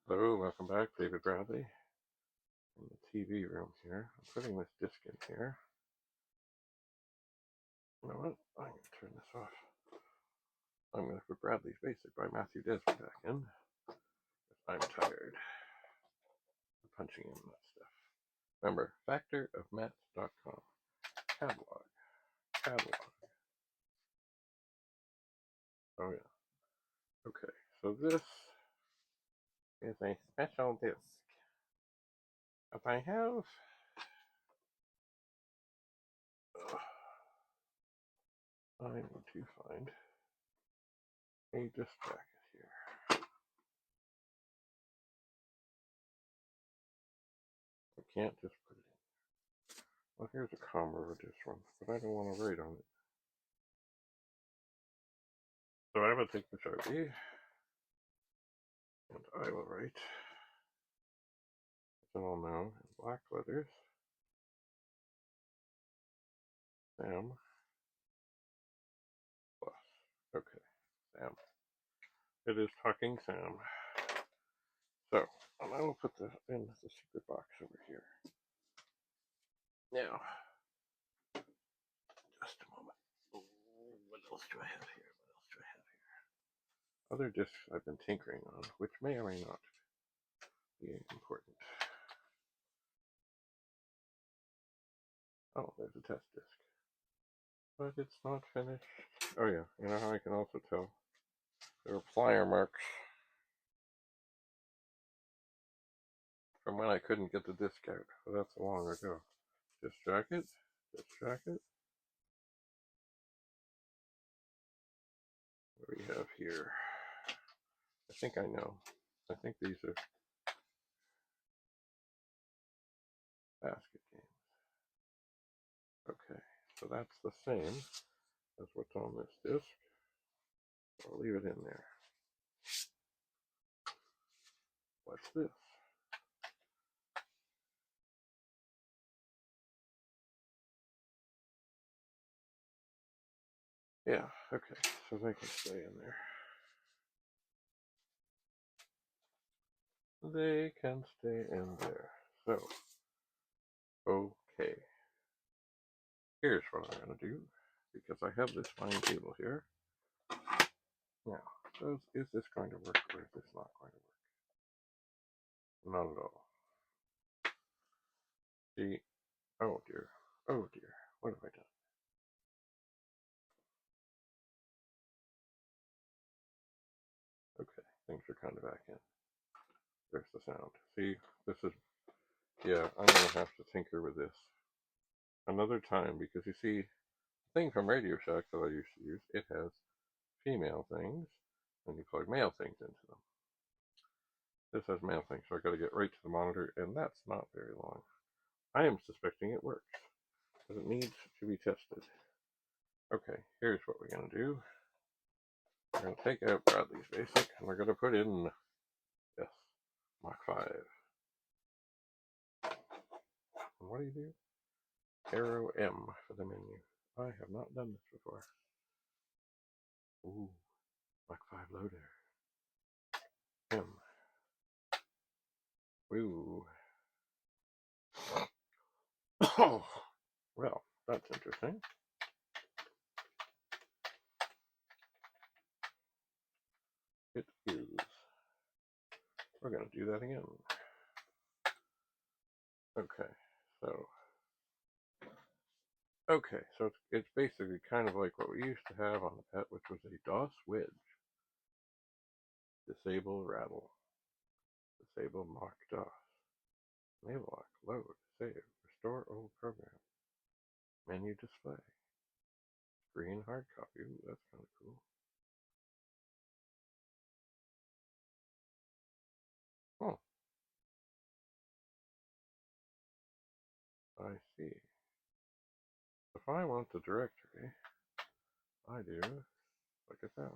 Hello, welcome back. David Bradley in the TV room here. I'm putting this disc in here. You know what? I'm going to turn this off. I'm going to put Bradley's Basic by Matthew Desmond back in. I'm tired of punching in that stuff. Remember, factorofmat.com. Catalog. Oh, yeah. Okay, so this is a special disc that I have. I need to find a disc jacket here. I can't just put it in. Well, here's a Commodore disc one, but I don't want to write on it. So I will take the Sharpie, and I will write, as all know, in black letters, Sam plus. Okay, Sam. It is Talking Sam. So, and I will put this in the secret box over here. Now, just a moment. What else do I have here? Other discs I've been tinkering on, which may or may not be important. Oh, there's a test disc. But it's not finished. Oh yeah, you know how I can also tell? There are plier marks from when I couldn't get the disc out. Well, that's long ago. Disc jacket. What do we have here? I think I know. I think these are basket games. Okay, so that's the same as what's on this disc. I'll leave it in there. What's this? Yeah, okay, so they can stay in there. They can stay in there. So, okay. Here's what I'm going to do, because I have this fine table here. Now, so is this going to work or is this not going to work? Not at all. See, oh dear, what have I done? Okay, things are kind of back in. There's the sound. See, this is, yeah, I'm going to have to tinker with this another time, because you see, the thing from Radio Shack that I used to use, it has female things, and you plug male things into them. This has male things, so I got to get right to the monitor, and that's not very long. I am suspecting it works, but it needs to be tested. Okay, here's what we're going to do. We're going to take out Bradley's Basic, and we're going to put in, yes, Mach 5. And what do you do? Arrow M for the menu. I have not done this before. Ooh, Mach 5 loader. M. Ooh. Oh, well, that's interesting. It is. We're going to do that again. Okay, so it's basically kind of like what we used to have on the PET, which was a DOS wedge. Disable rattle. Disable mock DOS. Enable lock, load, save, restore old program. Menu display. Screen hard copy. Ooh, that's kind of cool. Oh. I see. If I want the directory, I do. Look at that.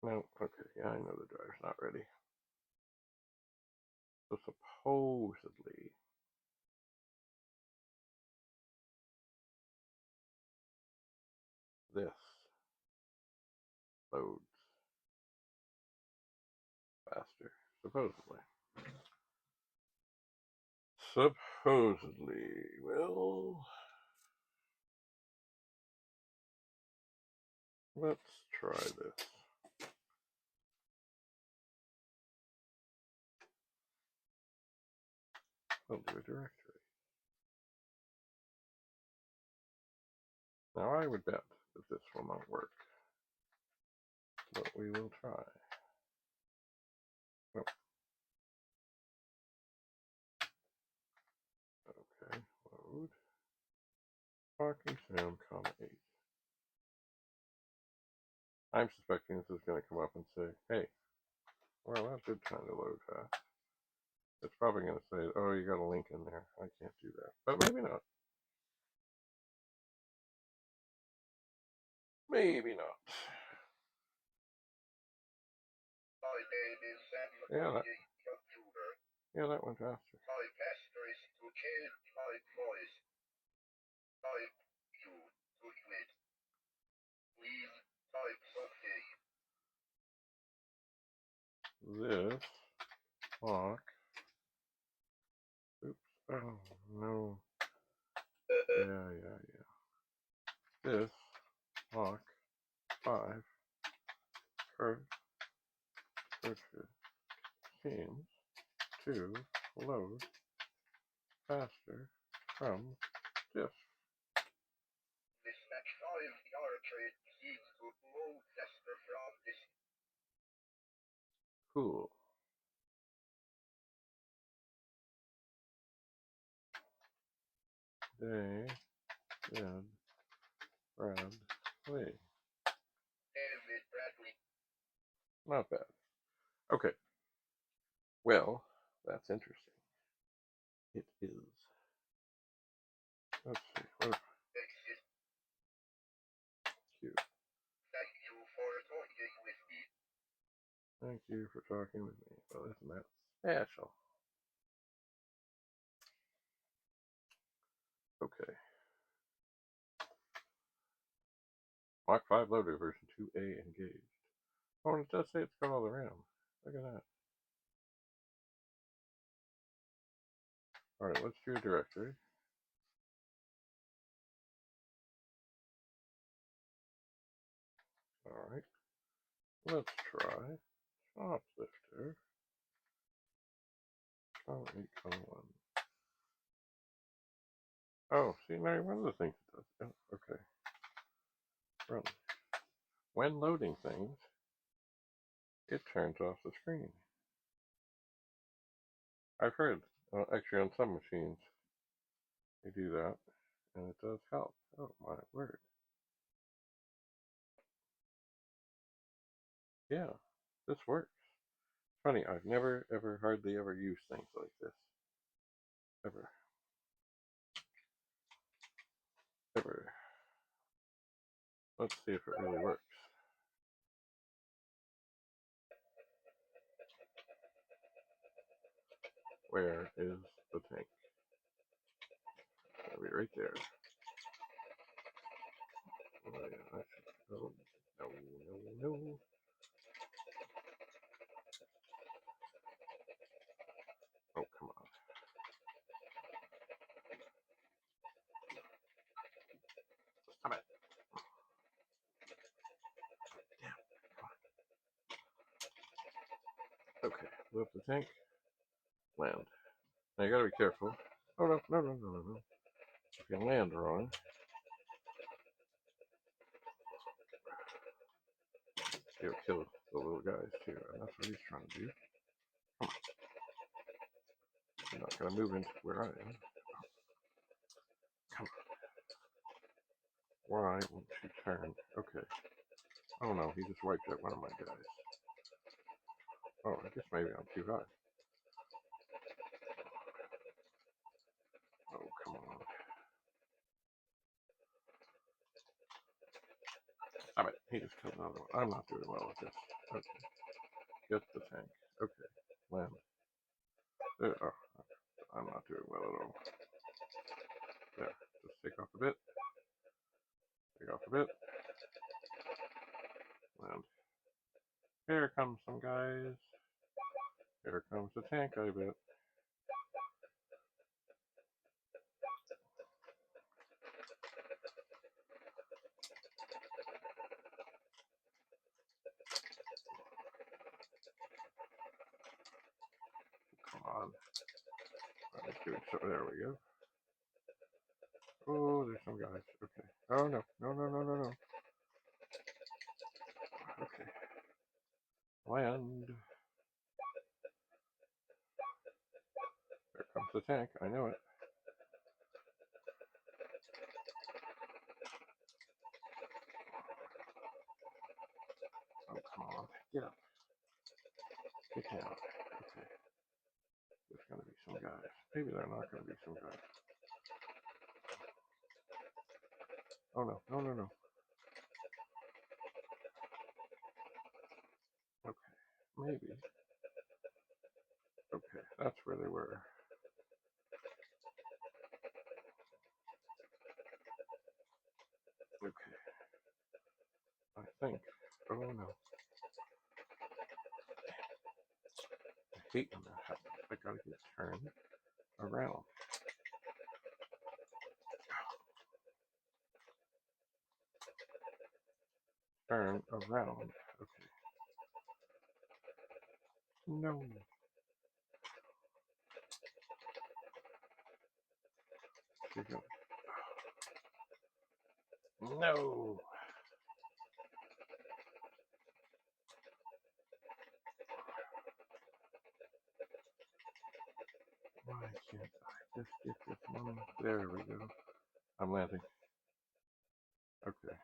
No, okay, yeah, I know the drive's not ready. So supposedly, this loads faster. Supposedly. Supposedly. Well, let's try this. I'll do a directory. Now I would bet that this will not work, but we will try. Nope. Okay, load. Talking sound, comma 8. I'm suspecting this is going to come up and say, hey, well, that did kind of load fast. It's probably going to say, oh, you got a link in there. I can't do that. But maybe not. Maybe not. Yeah, that went faster. This lock. Oops. Oh, no. Yeah. This lock 5 first seems to load faster from disk. Cool. They did Bradley. Not bad. Okay. Well, that's interesting. It is. Let's see. What cute. Thank you for talking with me. Well, isn't that special? Okay. Mach 5 loader version 2A engaged. Oh, and it does say it's got all the RAM. Look at that. Alright, let's do a directory. Alright. Let's try shoplifter. Oh, 8,1. Oh, see, now one of the things it does. Oh, okay. Run. When loading things, it turns off the screen. I've heard, actually on some machines, they do that, and it does help. Oh my word. Yeah, this works. Funny, I've never, ever, hardly ever used things like this. Ever. Ever. Let's see if it really works. Where is the tank? It'll be right there. Oh, yeah, I should, oh, no. Oh, come on. Stop it. Damn. Okay, move the tank. Land. Now you gotta be careful. Oh, no. If you land wrong, you'll kill the little guys too, and that's what he's trying to do. Come on. You're not gonna move into where I am. Come on. Why won't you turn? Okay. Oh no, he just wiped out one of my guys. Oh, I guess maybe I'm too high. Oh, come on. Stop it. He just killed another one. I'm not doing well with this. Okay. Get the tank. Okay. Land. Oh, I'm not doing well at all. There. Just take off a bit. Take off a bit. Land. Here comes some guys. Here comes the tank, I bet. Come on. So there we go. Oh, there's some guys. Okay. Oh, no. No, no, no, no, no. Okay. Land. There comes the tank. I know it. Oh, come on. Get up. Get down. Okay. There's going to be some guys. Maybe they're not going to be some guys. Oh, no. No, no, no. Okay. Maybe. Okay. That's where they were. Okay. I think. Oh, no. I hate when that happens. I gotta get turned around. Turn around. Okay. No. No. Why can't I just get this one? There we go. I'm landing. Okay.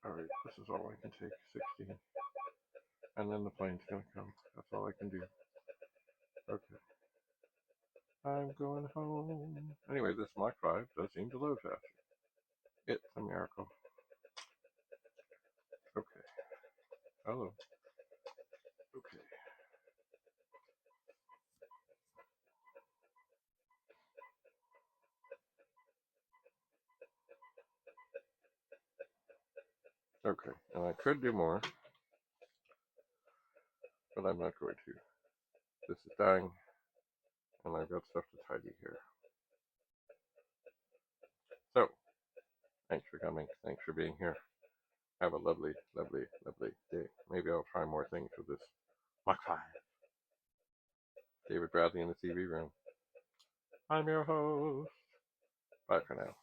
Alright, this is all I can take. 16. And then the plane's gonna come. That's all I can do. Okay. I'm going home. Anyway, this Mach 5 does seem to load faster. It's a miracle. Okay. Hello. Okay. Okay, and I could do more, but I'm not going to. This is dying, and I've got stuff to tidy here. So, thanks for coming. Thanks for being here. Have a lovely, lovely, lovely day. Maybe I'll try more things with this Mach 5. David Bradley in the TV room. I'm your host. Bye for now.